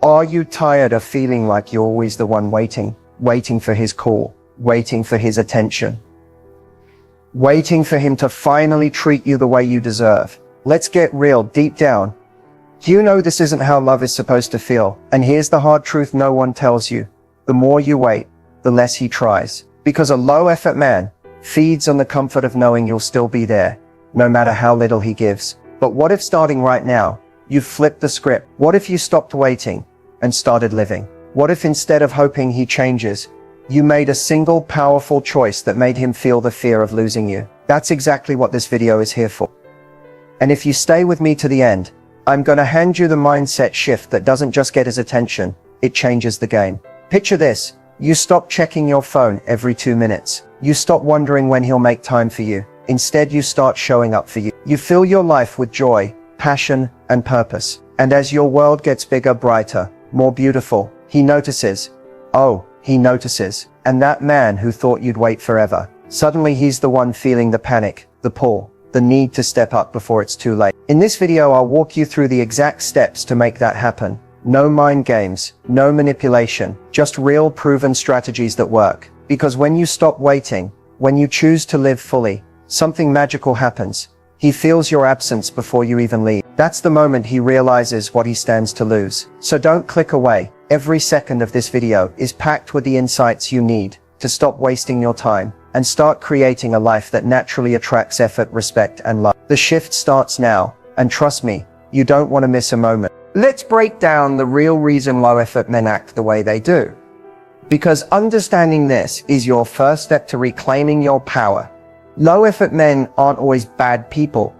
Are you tired of feeling like you're always the one waiting for his call, waiting for his attention, waiting for him to finally treat you the way you deserve? Let's get real. Deep down, you know this isn't how love is supposed to feel. And here's the hard truth no one tells you. The more you wait, the less he tries. Because a low-effort man feeds on the comfort of knowing you'll still be there, no matter how little he gives. But what if starting right now, you flipped the script? What if you stopped waiting and started living? What if instead of hoping he changes, you made a single powerful choice that made him feel the fear of losing you? That's exactly what this video is here for. And if you stay with me to the end, I'm gonna hand you the mindset shift that doesn't just get his attention, it changes the game. Picture this. You stop checking your phone every 2 minutes. You stop wondering when he'll make time for you. Instead, you start showing up for you. You fill your life with joy, passion, and purpose. And as your world gets bigger, brighter, more beautiful, he notices. Oh, he notices. And that man who thought you'd wait forever, suddenly he's the one feeling the panic, the pull, the need to step up before it's too late. In this video, I'll walk you through the exact steps to make that happen. No mind games, no manipulation, just real proven strategies that work. Because when you stop waiting, when you choose to live fully, something magical happens. He feels your absence before you even leave. That's the moment he realizes what he stands to lose. So don't click away. Every second of this video is packed with the insights you need to stop wasting your time and start creating a life that naturally attracts effort, respect, and love. The shift starts now, and trust me, you don't want to miss a moment. Let's break down the real reason low-effort men act the way they do. Because understanding this is your first step to reclaiming your power. Low-effort men aren't always bad people.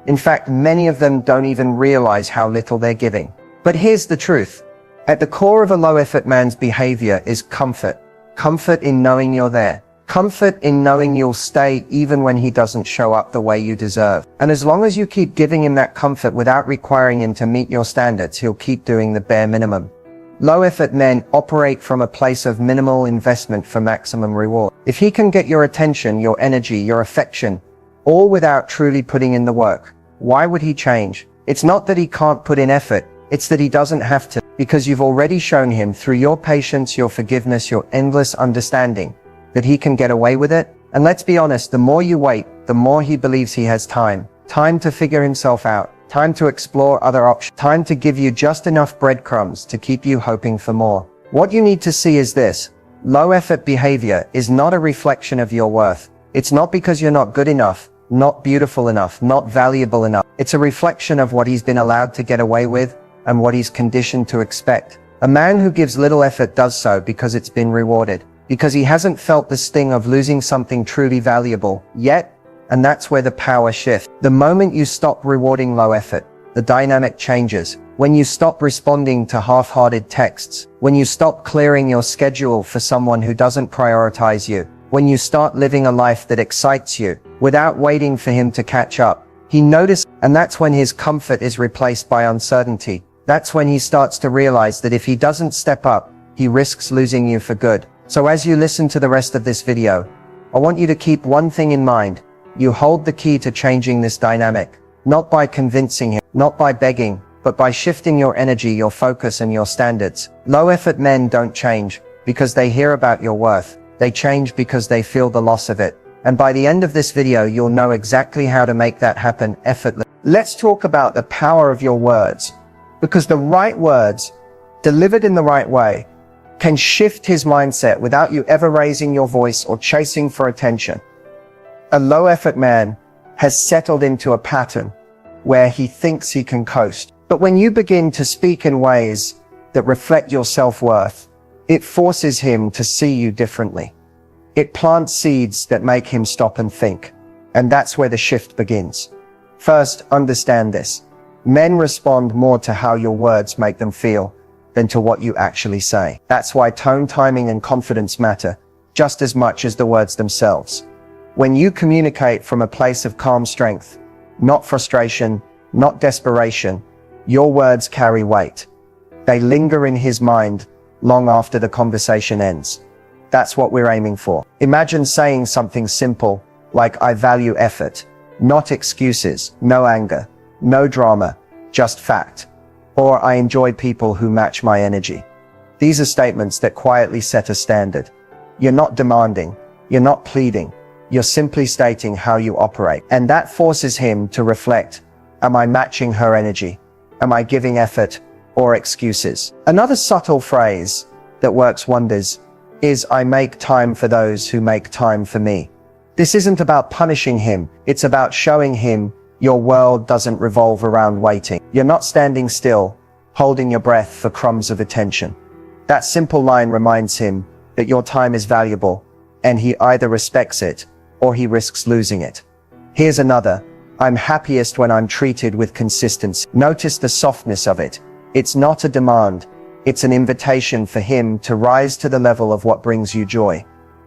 In fact, many of them don't even realize how little they're giving. But here's the truth. At the core of a low-effort man's behavior is comfort. Comfort in knowing you're there. Comfort in knowing you'll stay even when he doesn't show up the way you deserve. And as long as you keep giving him that comfort without requiring him to meet your standards, he'll keep doing the bare minimum. Low-effort men operate from a place of minimal investment for maximum reward. If he can get your attention, your energy, your affection, all without truly putting in the work, why would he change? It's not that he can't put in effort, it's that he doesn't have to, because you've already shown him through your patience, your forgiveness, your endless understanding, that he can get away with it. And let's be honest, the more you wait, the more he believes he has time. Time to figure himself out. Time to explore other options. Time to give you just enough breadcrumbs to keep you hoping for more. What you need to see is this. Low-effort behavior is not a reflection of your worth. It's not because you're not good enough, not beautiful enough, not valuable enough. It's a reflection of what he's been allowed to get away with and what he's conditioned to expect. A man who gives little effort does so because it's been rewarded. Because he hasn't felt the sting of losing something truly valuable yet, and that's where the power shifts. The moment you stop rewarding low effort, the dynamic changes. When you stop responding to half-hearted texts, when you stop clearing your schedule for someone who doesn't prioritize you, when you start living a life that excites you, without waiting for him to catch up, he notices, and that's when his comfort is replaced by uncertainty. That's when he starts to realize that if he doesn't step up, he risks losing you for good. So as you listen to the rest of this video, I want you to keep one thing in mind. You hold the key to changing this dynamic, not by convincing him, not by begging, but by shifting your energy, your focus, and your standards. Low-effort men don't change because they hear about your worth. They change because they feel the loss of it. And by the end of this video, you'll know exactly how to make that happen effortlessly. Let's talk about the power of your words, because the right words, delivered in the right way, can shift his mindset without you ever raising your voice or chasing for attention. A low-effort man has settled into a pattern where he thinks he can coast. But when you begin to speak in ways that reflect your self-worth, it forces him to see you differently. It plants seeds that make him stop and think. And that's where the shift begins. First, understand this. Men respond more to how your words make them feel than to what you actually say. That's why tone, timing, and confidence matter just as much as the words themselves. When you communicate from a place of calm strength, not frustration, not desperation, your words carry weight. They linger in his mind long after the conversation ends. That's what we're aiming for. Imagine saying something simple like, I value effort, not excuses, no anger, no drama, just fact. or I enjoy people who match my energy. These are statements that quietly set a standard. You're not demanding, you're not pleading, you're simply stating how you operate. And that forces him to reflect, am I matching her energy? Am I giving effort or excuses? Another subtle phrase that works wonders is I make time for those who make time for me. This isn't about punishing him, it's about showing him your world doesn't revolve around waiting. You're not standing still, holding your breath for crumbs of attention. That simple line reminds him that your time is valuable, and he either respects it or he risks losing it. Here's another. I'm happiest when I'm treated with consistency. Notice the softness of it. It's not a demand. It's an invitation for him to rise to the level of what brings you joy.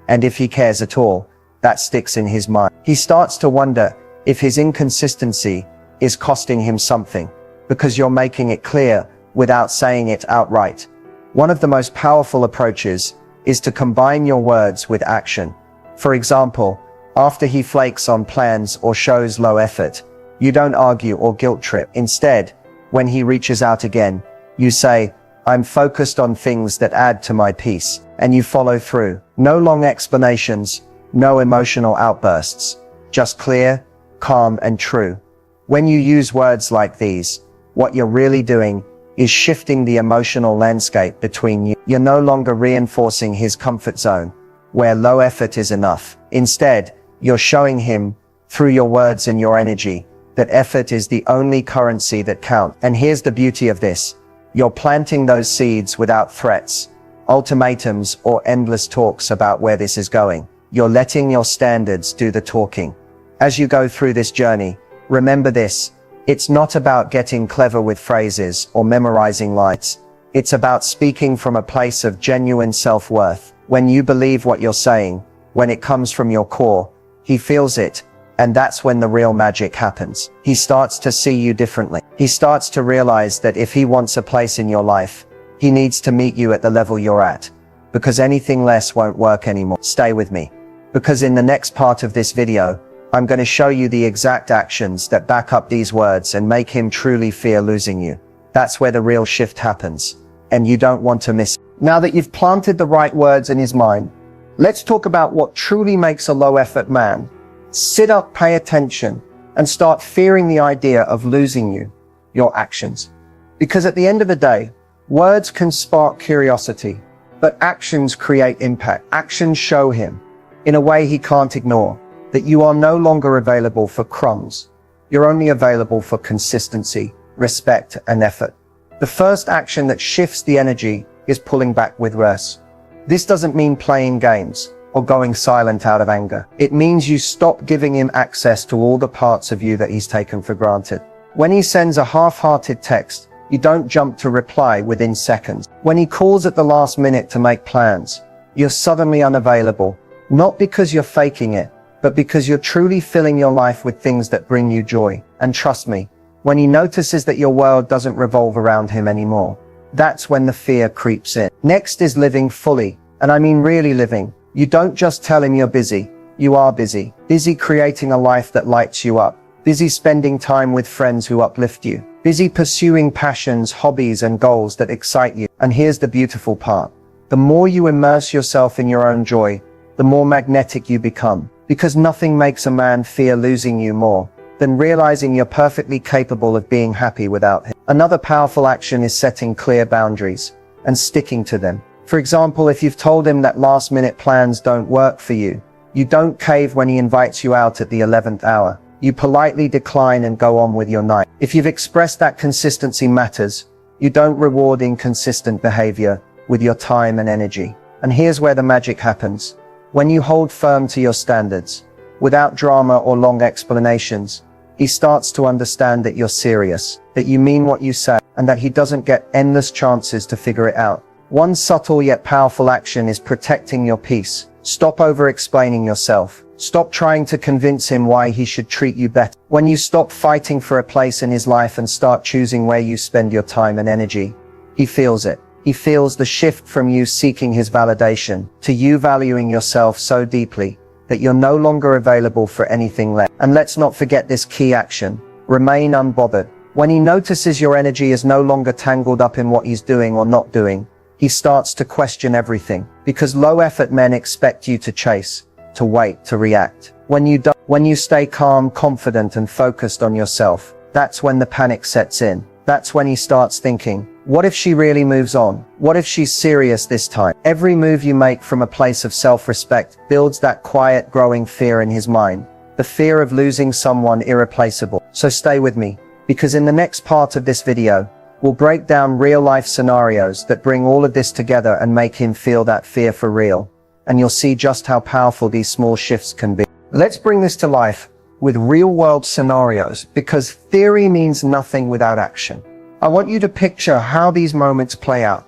And if he cares at all, that sticks in his mind. He starts to wonder if his inconsistency is costing him something, because you're making it clear without saying it outright. One of the most powerful approaches is to combine your words with action. For example, after he flakes on plans or shows low effort, you don't argue or guilt trip. Instead, when he reaches out again, you say, I'm focused on things that add to my peace, and you follow through. No long explanations, no emotional outbursts, just clear, calm, and true. When you use words like these, what you're really doing is shifting the emotional landscape between you. You're no longer reinforcing his comfort zone, where low effort is enough. Instead, you're showing him, through your words and your energy, that effort is the only currency that counts. And here's the beauty of this. You're planting those seeds without threats, ultimatums, or endless talks about where this is going. You're letting your standards do the talking. As you go through this journey, remember this. It's not about getting clever with phrases or memorizing lines. It's about speaking from a place of genuine self-worth. When you believe what you're saying, when it comes from your core, he feels it, and that's when the real magic happens. He starts to see you differently. He starts to realize that if he wants a place in your life, he needs to meet you at the level you're at, because anything less won't work anymore. Stay with me, because in the next part of this video, I'm going to show you the exact actions that back up these words and make him truly fear losing you. That's where the real shift happens, and you don't want to miss it. Now that you've planted the right words in his mind, let's talk about what truly makes a low-effort man. Sit up, pay attention, and start fearing the idea of losing you, your actions. Because at the end of the day, words can spark curiosity, but actions create impact. Actions show him, in a way he can't ignore, that you are no longer available for crumbs. You're only available for consistency, respect, and effort. The first action that shifts the energy is pulling back with rest. This doesn't mean playing games or going silent out of anger. It means you stop giving him access to all the parts of you that he's taken for granted. When he sends a half-hearted text, you don't jump to reply within seconds. When he calls at the last minute to make plans, you're suddenly unavailable, not because you're faking it, but because you're truly filling your life with things that bring you joy. And trust me, when he notices that your world doesn't revolve around him anymore, that's when the fear creeps in. Next is living fully, and I mean really living. You don't just tell him you're busy, you are busy. Busy creating a life that lights you up. Busy spending time with friends who uplift you. Busy pursuing passions, hobbies, and goals that excite you. And here's the beautiful part. The more you immerse yourself in your own joy, the more magnetic you become. Because nothing makes a man fear losing you more than realizing you're perfectly capable of being happy without him. Another powerful action is setting clear boundaries and sticking to them. For example, if you've told him that last-minute plans don't work for you, you don't cave when he invites you out at the 11th hour. You politely decline and go on with your night. If you've expressed that consistency matters, you don't reward inconsistent behavior with your time and energy. And here's where the magic happens. When you hold firm to your standards, without drama or long explanations, he starts to understand that you're serious, that you mean what you say, and that he doesn't get endless chances to figure it out. One subtle yet powerful action is protecting your peace. Stop over-explaining yourself. Stop trying to convince him why he should treat you better. When you stop fighting for a place in his life and start choosing where you spend your time and energy, he feels it. He feels the shift from you seeking his validation to you valuing yourself so deeply that you're no longer available for anything less. And let's not forget this key action. Remain unbothered. When he notices your energy is no longer tangled up in what he's doing or not doing, he starts to question everything, because low effort men expect you to chase, to wait, to react. When you stay calm, confident, and focused on yourself, that's when the panic sets in. That's when he starts thinking, what if she really moves on? What if she's serious this time? Every move you make from a place of self-respect builds that quiet, growing fear in his mind. The fear of losing someone irreplaceable. So stay with me, because in the next part of this video, we'll break down real-life scenarios that bring all of this together and make him feel that fear for real. And you'll see just how powerful these small shifts can be. Let's bring this to life with real-world scenarios, because theory means nothing without action. I want you to picture how these moments play out.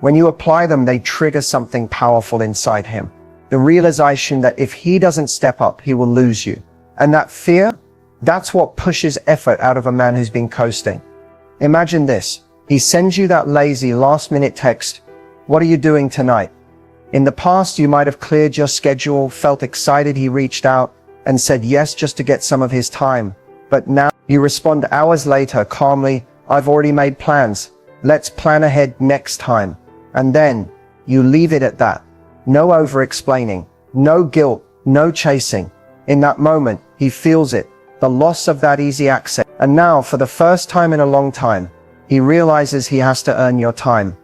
When you apply them, they trigger something powerful inside him. The realization that if he doesn't step up, he will lose you. And that fear, that's what pushes effort out of a man who's been coasting. Imagine this. He sends you that lazy last-minute text. What are you doing tonight? In the past, you might have cleared your schedule, felt excited he reached out, and said yes just to get some of his time. But now you respond hours later calmly, I've already made plans. Let's plan ahead next time. And then you leave it at that. No over-explaining, no guilt, no chasing. In that moment, he feels it, the loss of that easy access. And now, for the first time in a long time, he realizes he has to earn your time.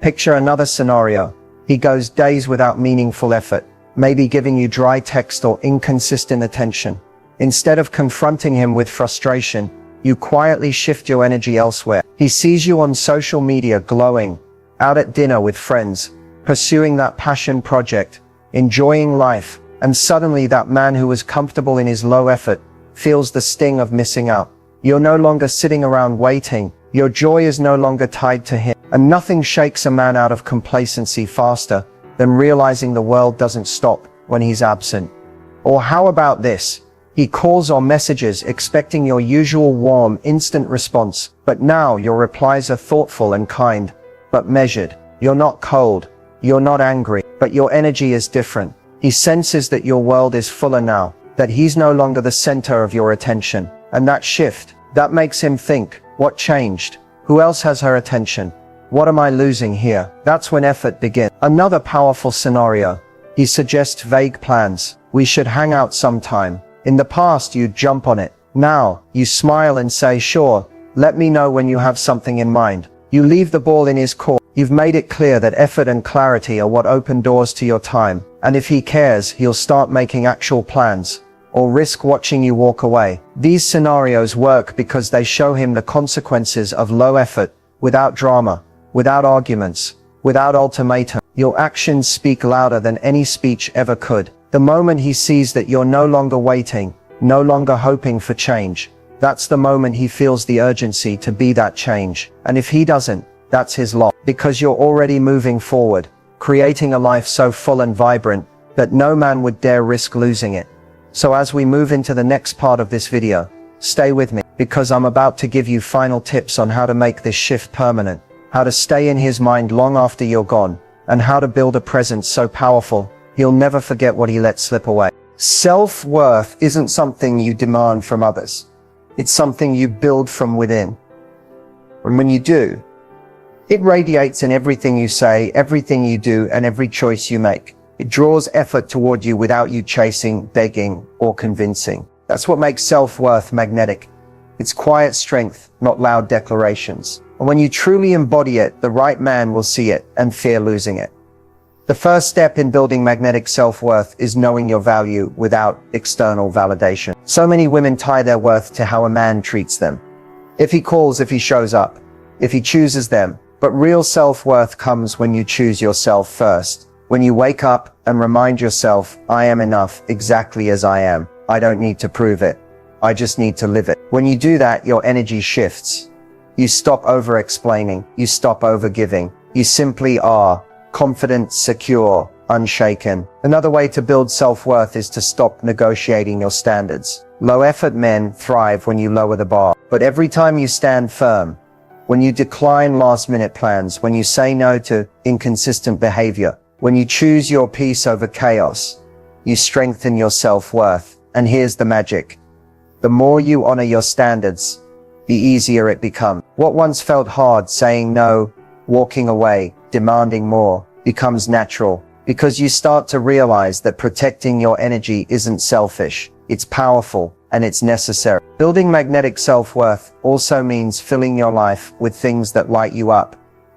Picture another scenario. He goes days without meaningful effort, maybe giving you dry text or inconsistent attention. Instead of confronting him with frustration, you quietly shift your energy elsewhere. He sees you on social media glowing, out at dinner with friends, pursuing that passion project, enjoying life, and suddenly that man who was comfortable in his low effort feels the sting of missing out. You're no longer sitting around waiting. Your joy is no longer tied to him. And nothing shakes a man out of complacency faster than realizing the world doesn't stop when he's absent. Or how about this? He calls or messages expecting your usual warm, instant response, but now your replies are thoughtful and kind, but measured. You're not cold, you're not angry, but your energy is different. He senses that your world is fuller now, that he's no longer the center of your attention. And that shift, that makes him think, what changed? Who else has her attention? What am I losing here? That's when effort begins. Another powerful scenario. He suggests vague plans. We should hang out sometime. In the past, you'd jump on it. Now, you smile and say, sure, let me know when you have something in mind. You leave the ball in his court. You've made it clear that effort and clarity are what open doors to your time. And if he cares, he'll start making actual plans, or risk watching you walk away. These scenarios work because they show him the consequences of low effort, without drama, without arguments, without ultimatum. Your actions speak louder than any speech ever could. The moment he sees that you're no longer waiting, no longer hoping for change, that's the moment he feels the urgency to be that change. And if he doesn't, that's his loss, because you're already moving forward, creating a life so full and vibrant that no man would dare risk losing it. So as we move into the next part of this video, stay with me, because I'm about to give you final tips on how to make this shift permanent, how to stay in his mind long after you're gone, and how to build a presence so powerful he'll never forget what he let slip away. Self-worth isn't something you demand from others. It's something you build from within. And when you do, it radiates in everything you say, everything you do, and every choice you make. It draws effort toward you without you chasing, begging, or convincing. That's what makes self-worth magnetic. It's quiet strength, not loud declarations. And when you truly embody it, the right man will see it and fear losing it. The first step in building magnetic self-worth is knowing your value without external validation. So many women tie their worth to how a man treats them. If he calls, if he shows up, if he chooses them. But real self-worth comes when you choose yourself first. When you wake up and remind yourself, I am enough exactly as I am. I don't need to prove it. I just need to live it. When you do that, your energy shifts. You stop over-explaining. You stop over-giving. You simply are confident, secure, unshaken. Another way to build self-worth is to stop negotiating your standards. Low-effort men thrive when you lower the bar. But every time you stand firm, when you decline last-minute plans, when you say no to inconsistent behavior, when you choose your peace over chaos, you strengthen your self-worth. And here's the magic. The more you honor your standards, the easier it becomes. What once felt hard, saying no, walking away, demanding more, becomes natural, because you start to realize that protecting your energy isn't selfish, it's powerful, and it's necessary. Building magnetic self-worth also means filling your life with things that light you up,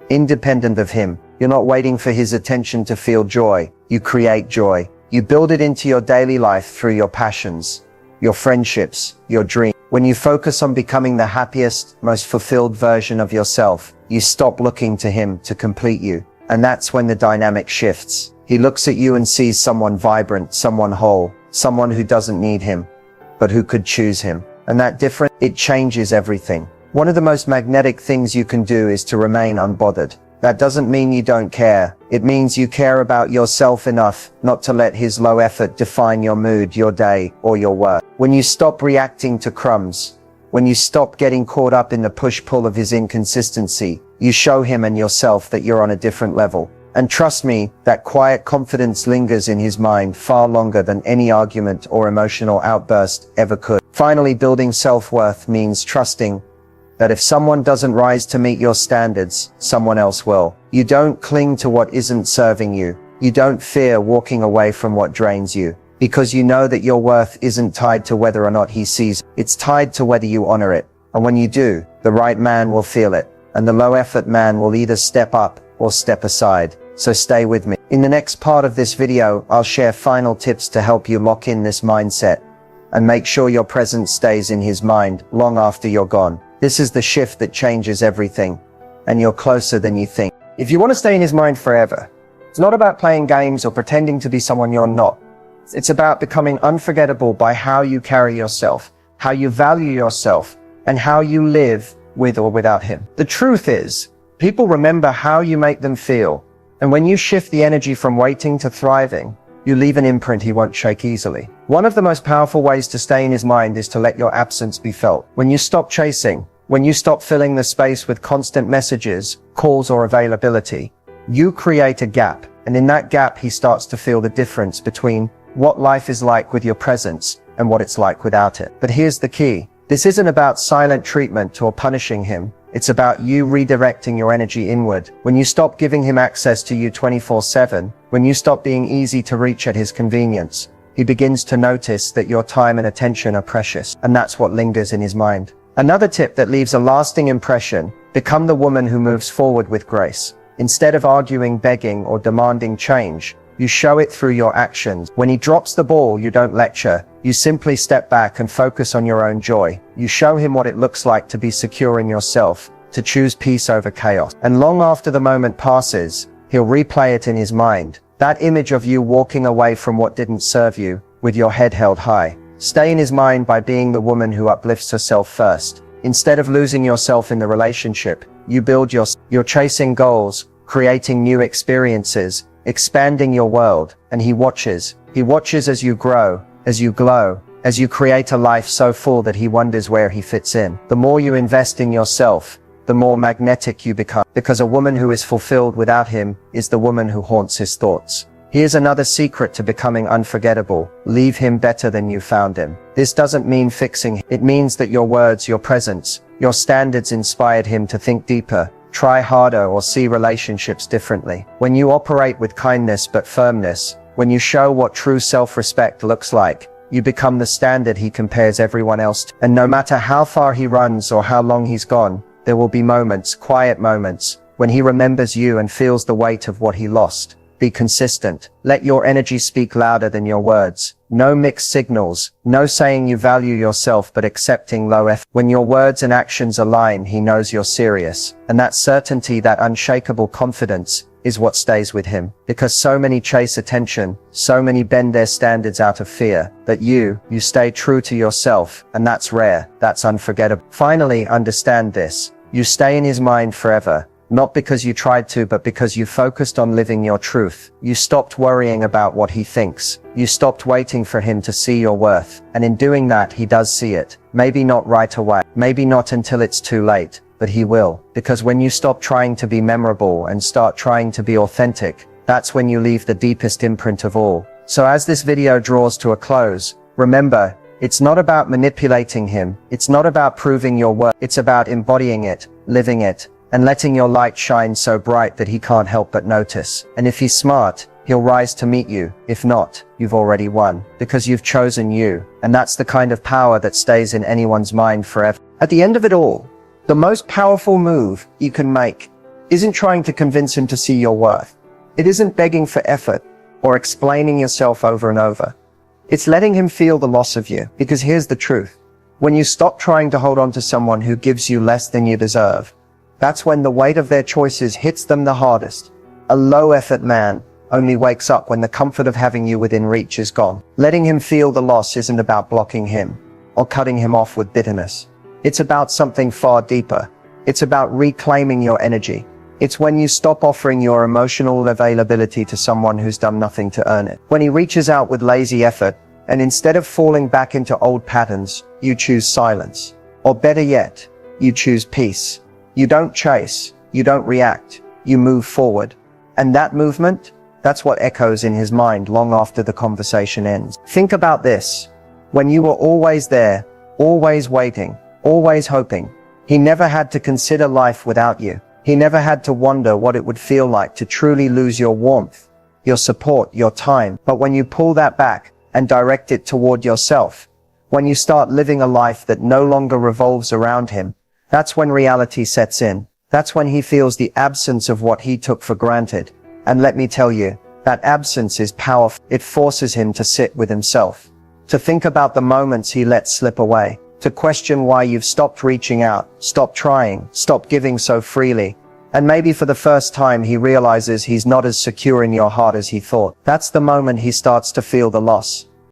independent of him. You're not waiting for his attention to feel joy. You create joy. You build it into your daily life through your passions, your friendships, your dreams. When you focus on becoming the happiest, most fulfilled version of yourself, you stop looking to him to complete you. And that's when the dynamic shifts. He looks at you and sees someone vibrant, someone whole, someone who doesn't need him, but who could choose him. And that difference, it changes everything. One of the most magnetic things you can do is to remain unbothered. That doesn't mean you don't care. It means you care about yourself enough not to let his low effort define your mood, your day, or your work. When you stop reacting to crumbs, when you stop getting caught up in the push-pull of his inconsistency, you show him and yourself that you're on a different level. And trust me, that quiet confidence lingers in his mind far longer than any argument or emotional outburst ever could. Finally, building self-worth means trusting that if someone doesn't rise to meet your standards, someone else will. You don't cling to what isn't serving you. You don't fear walking away from what drains you, because you know that your worth isn't tied to whether or not he sees it. It's tied to whether you honor it. And when you do, the right man will feel it, and the low-effort man will either step up or step aside. So stay with me. In the next part of this video, I'll share final tips to help you lock in this mindset and make sure your presence stays in his mind long after you're gone. This is the shift that changes everything, and you're closer than you think. If you want to stay in his mind forever, it's not about playing games or pretending to be someone you're not. It's about becoming unforgettable by how you carry yourself, how you value yourself, and how you live with or without him. The truth is, people remember how you make them feel, and when you shift the energy from waiting to thriving, you leave an imprint he won't shake easily. One of the most powerful ways to stay in his mind is to let your absence be felt. When you stop chasing, when you stop filling the space with constant messages, calls, or availability, you create a gap. And in that gap, he starts to feel the difference between what life is like with your presence and what it's like without it. But here's the key. This isn't about silent treatment or punishing him. It's about you redirecting your energy inward. When you stop giving him access to you 24/7, when you stop being easy to reach at his convenience, he begins to notice that your time and attention are precious, and that's what lingers in his mind. Another tip that leaves a lasting impression: become the woman who moves forward with grace. Instead of arguing, begging, or demanding change, you show it through your actions. When he drops the ball, you don't lecture. You simply step back and focus on your own joy. You show him what it looks like to be secure in yourself, to choose peace over chaos. And long after the moment passes, he'll replay it in his mind. That image of you walking away from what didn't serve you, with your head held high. Stay in his mind by being the woman who uplifts herself first. Instead of losing yourself in the relationship, you build you're chasing goals, creating new experiences, expanding your world, and he watches. He watches as you grow, as you glow, as you create a life so full that he wonders where he fits in. The more you invest in yourself, the more magnetic you become, because a woman who is fulfilled without him is the woman who haunts his thoughts. Here's another secret to becoming unforgettable: leave him better than you found him. This doesn't mean fixing him. It means that your words, your presence, your standards inspired him to think deeper, try harder, or see relationships differently. When you operate with kindness but firmness, when you show what true self-respect looks like, you become the standard he compares everyone else to. And no matter how far he runs or how long he's gone, there will be moments, quiet moments, when he remembers you and feels the weight of what he lost. Be consistent. Let your energy speak louder than your words. No mixed signals. No saying you value yourself but accepting low effort. When your words and actions align, he knows you're serious. And that certainty, that unshakable confidence, is what stays with him. Because so many chase attention, so many bend their standards out of fear, that you stay true to yourself, and that's rare, that's unforgettable. Finally, understand this. You stay in his mind forever. Not because you tried to, but because you focused on living your truth. You stopped worrying about what he thinks. You stopped waiting for him to see your worth. And in doing that, he does see it. Maybe not right away. Maybe not until it's too late. But he will. Because when you stop trying to be memorable and start trying to be authentic, that's when you leave the deepest imprint of all. So as this video draws to a close, remember, It's not about manipulating him. It's not about proving your worth. It's about embodying it, living it, and letting your light shine so bright that he can't help but notice. And if he's smart, he'll rise to meet you. If not, you've already won, because you've chosen you. And that's the kind of power that stays in anyone's mind forever. At the end of it all, the most powerful move you can make isn't trying to convince him to see your worth. It isn't begging for effort or explaining yourself over and over. It's letting him feel the loss of you. Because here's the truth. When you stop trying to hold on to someone who gives you less than you deserve, that's when the weight of their choices hits them the hardest. A low-effort man only wakes up when the comfort of having you within reach is gone. Letting him feel the loss isn't about blocking him or cutting him off with bitterness. It's about something far deeper. It's about reclaiming your energy. It's when you stop offering your emotional availability to someone who's done nothing to earn it. When he reaches out with lazy effort, and instead of falling back into old patterns, you choose silence. Or better yet, you choose peace. You don't chase, you don't react, you move forward. And that movement, that's what echoes in his mind long after the conversation ends. Think about this. When you were always there, always waiting, always hoping, he never had to consider life without you. He never had to wonder what it would feel like to truly lose your warmth, your support, your time. But when you pull that back and direct it toward yourself, when you start living a life that no longer revolves around him, that's when reality sets in. That's when he feels the absence of what he took for granted. And let me tell you, that absence is powerful. It forces him to sit with himself, to think about the moments he let slip away, to question why you've stopped reaching out, stopped trying, stopped giving so freely. And maybe for the first time he realizes he's not as secure in your heart as he thought. That's the moment he starts to feel the loss.